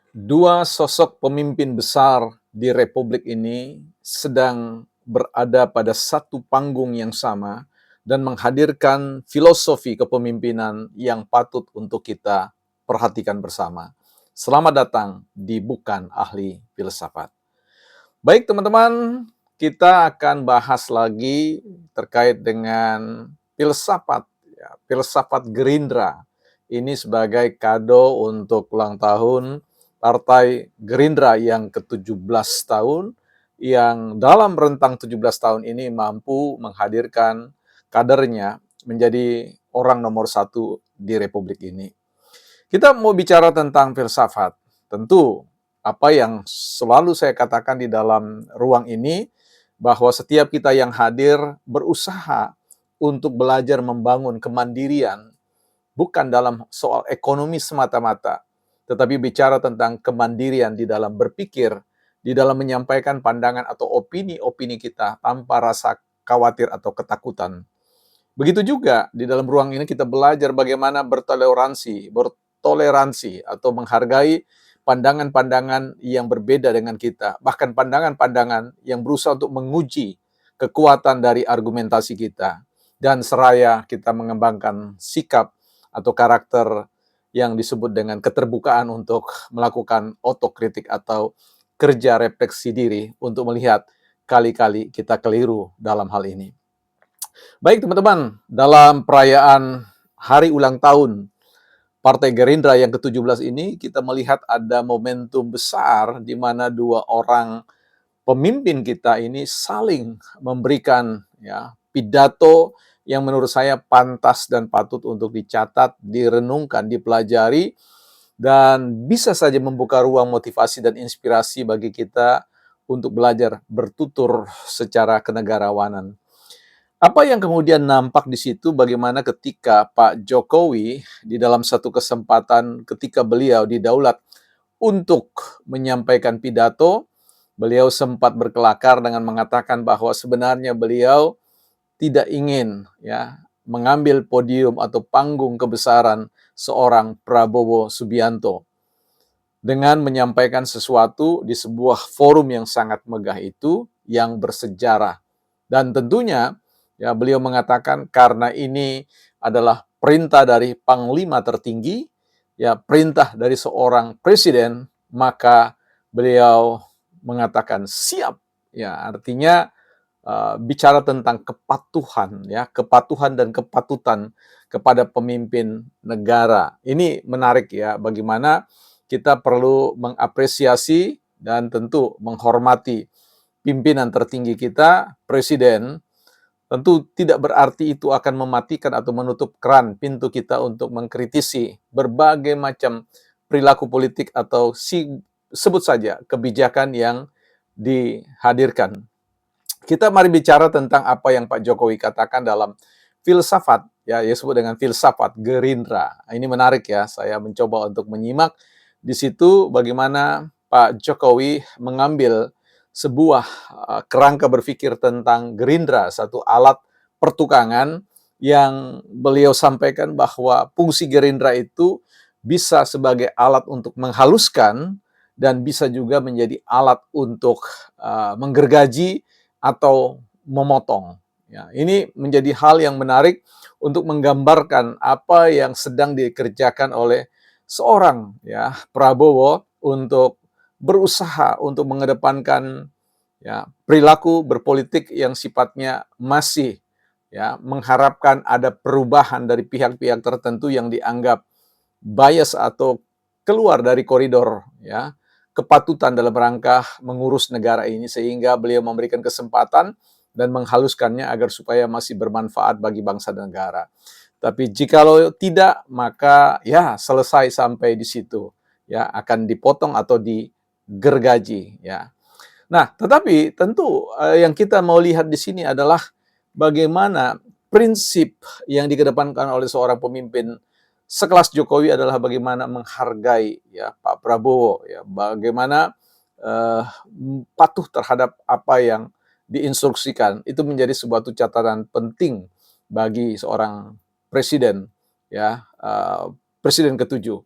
Dua sosok pemimpin besar di republik ini sedang berada pada satu panggung yang sama dan menghadirkan filosofi kepemimpinan yang patut untuk kita perhatikan bersama. Selamat datang di Bukan Ahli Filsafat. Baik teman-teman, kita akan bahas lagi terkait dengan filsafat, ya, filsafat Gerindra. Ini sebagai kado untuk ulang tahun Partai Gerindra yang ke-17 tahun, yang dalam rentang 17 tahun ini mampu menghadirkan kadernya menjadi orang nomor satu di Republik ini. Kita mau bicara tentang filsafat. Tentu, apa yang selalu saya katakan di dalam ruang ini, bahwa setiap kita yang hadir berusaha untuk belajar membangun kemandirian, bukan dalam soal ekonomi semata-mata, tetapi bicara tentang kemandirian di dalam berpikir, di dalam menyampaikan pandangan atau opini-opini kita tanpa rasa khawatir atau ketakutan. Begitu juga di dalam ruang ini kita belajar bagaimana bertoleransi atau menghargai pandangan-pandangan yang berbeda dengan kita, bahkan pandangan-pandangan yang berusaha untuk menguji kekuatan dari argumentasi kita, dan seraya kita mengembangkan sikap atau karakter yang disebut dengan keterbukaan untuk melakukan otokritik atau kerja refleksi diri untuk melihat kali-kali kita keliru dalam hal ini. Baik teman-teman, dalam perayaan hari ulang tahun Partai Gerindra yang ke-17 ini, kita melihat ada momentum besar di mana dua orang pemimpin kita ini saling memberikan ya pidato yang menurut saya pantas dan patut untuk dicatat, direnungkan, dipelajari, dan bisa saja membuka ruang motivasi dan inspirasi bagi kita untuk belajar bertutur secara kenegarawanan. Apa yang kemudian nampak di situ bagaimana ketika Pak Jokowi di dalam satu kesempatan ketika beliau didaulat untuk menyampaikan pidato, beliau sempat berkelakar dengan mengatakan bahwa sebenarnya beliau tidak ingin ya mengambil podium atau panggung kebesaran seorang Prabowo Subianto dengan menyampaikan sesuatu di sebuah forum yang sangat megah itu yang bersejarah. Dan tentunya ya beliau mengatakan karena ini adalah perintah dari panglima tertinggi, ya perintah dari seorang presiden, maka beliau mengatakan siap. Ya, artinya bicara tentang kepatuhan ya, kepatuhan dan kepatutan kepada pemimpin negara. Ini menarik ya, bagaimana kita perlu mengapresiasi dan tentu menghormati pimpinan tertinggi kita, presiden. Tentu tidak berarti itu akan mematikan atau menutup keran pintu kita untuk mengkritisi berbagai macam perilaku politik atau sebut saja kebijakan yang dihadirkan. Kita mari bicara tentang apa yang Pak Jokowi katakan dalam filsafat, ya disebut dengan filsafat Gerindra. Ini menarik ya, saya mencoba untuk menyimak di situ bagaimana Pak Jokowi mengambil sebuah kerangka berpikir tentang Gerindra, satu alat pertukangan yang beliau sampaikan bahwa fungsi Gerindra itu bisa sebagai alat untuk menghaluskan dan bisa juga menjadi alat untuk menggergaji atau memotong. Ya, ini menjadi hal yang menarik untuk menggambarkan apa yang sedang dikerjakan oleh seorang ya Prabowo untuk berusaha untuk mengedepankan ya perilaku berpolitik yang sifatnya masih ya mengharapkan ada perubahan dari pihak-pihak tertentu yang dianggap bias atau keluar dari koridor ya kepatutan dalam rangka mengurus negara ini, sehingga beliau memberikan kesempatan dan menghaluskannya agar supaya masih bermanfaat bagi bangsa dan negara. Tapi jikalau tidak, maka ya selesai sampai di situ, ya akan dipotong atau digergaji, ya. Nah, tetapi tentu yang kita mau lihat di sini adalah bagaimana prinsip yang dikedepankan oleh seorang pemimpin sekelas Jokowi adalah bagaimana menghargai ya Pak Prabowo, ya bagaimana uh, patuh terhadap apa yang diinstruksikan. Itu menjadi sebuah catatan penting bagi seorang presiden, ya presiden ketujuh.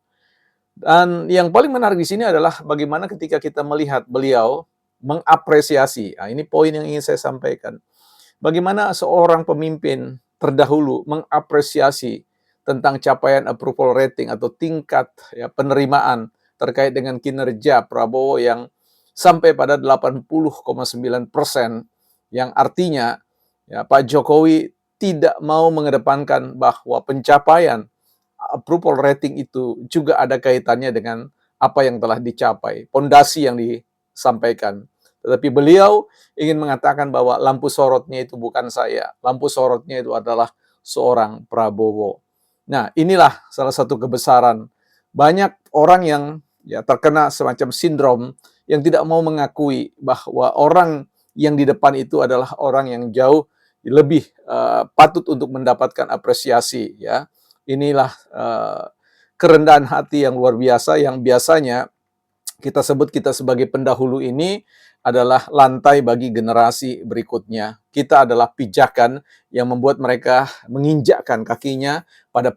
Dan yang paling menarik di sini adalah bagaimana ketika kita melihat beliau mengapresiasi. Nah, ini poin yang ingin saya sampaikan. Bagaimana seorang pemimpin terdahulu mengapresiasi tentang capaian approval rating atau tingkat ya, penerimaan terkait dengan kinerja Prabowo yang sampai pada 80,9%, yang artinya ya, Pak Jokowi tidak mau mengedepankan bahwa pencapaian approval rating itu juga ada kaitannya dengan apa yang telah dicapai, pondasi yang disampaikan. Tetapi beliau ingin mengatakan bahwa lampu sorotnya itu bukan saya, lampu sorotnya itu adalah seorang Prabowo. Nah, inilah salah satu kebesaran. Banyak orang yang ya terkena semacam sindrom yang tidak mau mengakui bahwa orang yang di depan itu adalah orang yang jauh lebih patut untuk mendapatkan apresiasi ya. Inilah kerendahan hati yang luar biasa yang biasanya kita sebut kita sebagai pendahulu ini adalah lantai bagi generasi berikutnya. Kita adalah pijakan yang membuat mereka menginjakkan kakinya pada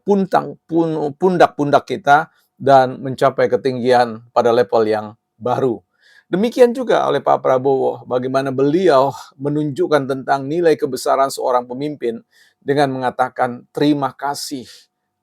pundak-pundak kita dan mencapai ketinggian pada level yang baru. Demikian juga oleh Pak Prabowo, bagaimana beliau menunjukkan tentang nilai kebesaran seorang pemimpin dengan mengatakan terima kasih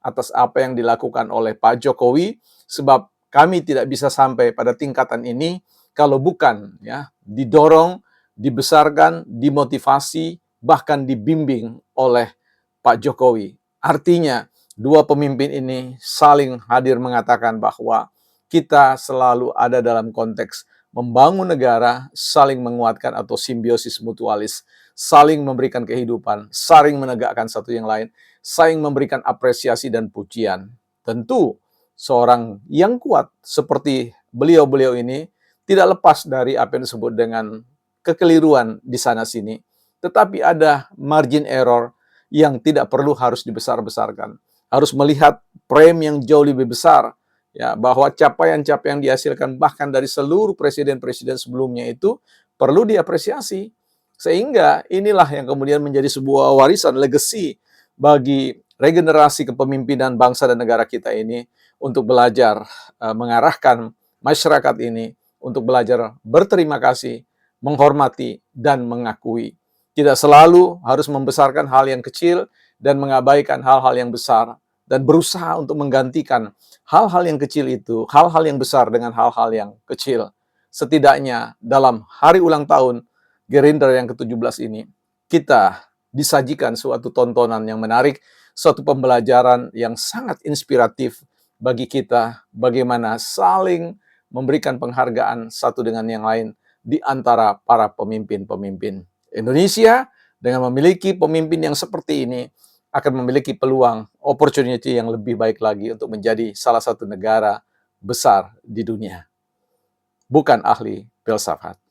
atas apa yang dilakukan oleh Pak Jokowi, sebab kami tidak bisa sampai pada tingkatan ini kalau bukan ya didorong, dibesarkan, dimotivasi, bahkan dibimbing oleh Pak Jokowi. Artinya, dua pemimpin ini saling hadir mengatakan bahwa kita selalu ada dalam konteks membangun negara, saling menguatkan atau simbiosis mutualis, saling memberikan kehidupan, saling menegakkan satu yang lain, saling memberikan apresiasi dan pujian. Tentu seorang yang kuat seperti beliau-beliau ini tidak lepas dari apa yang disebut dengan kekeliruan di sana-sini, tetapi ada margin error yang tidak perlu harus dibesar-besarkan. Harus melihat frame yang jauh lebih besar, ya, bahwa capaian-capaian yang dihasilkan bahkan dari seluruh presiden-presiden sebelumnya itu perlu diapresiasi. Sehingga inilah yang kemudian menjadi sebuah warisan legacy bagi regenerasi kepemimpinan bangsa dan negara kita ini untuk belajar mengarahkan masyarakat ini untuk belajar berterima kasih, menghormati, dan mengakui. Tidak selalu harus membesarkan hal yang kecil dan mengabaikan hal-hal yang besar dan berusaha untuk menggantikan hal-hal yang kecil itu, hal-hal yang besar dengan hal-hal yang kecil. Setidaknya dalam hari ulang tahun Gerindra yang ke-17 ini, kita disajikan suatu tontonan yang menarik, suatu pembelajaran yang sangat inspiratif bagi kita, bagaimana saling memberikan penghargaan satu dengan yang lain di antara para pemimpin-pemimpin. Indonesia dengan memiliki pemimpin yang seperti ini akan memiliki peluang, opportunity yang lebih baik lagi untuk menjadi salah satu negara besar di dunia. Bukan ahli filsafat.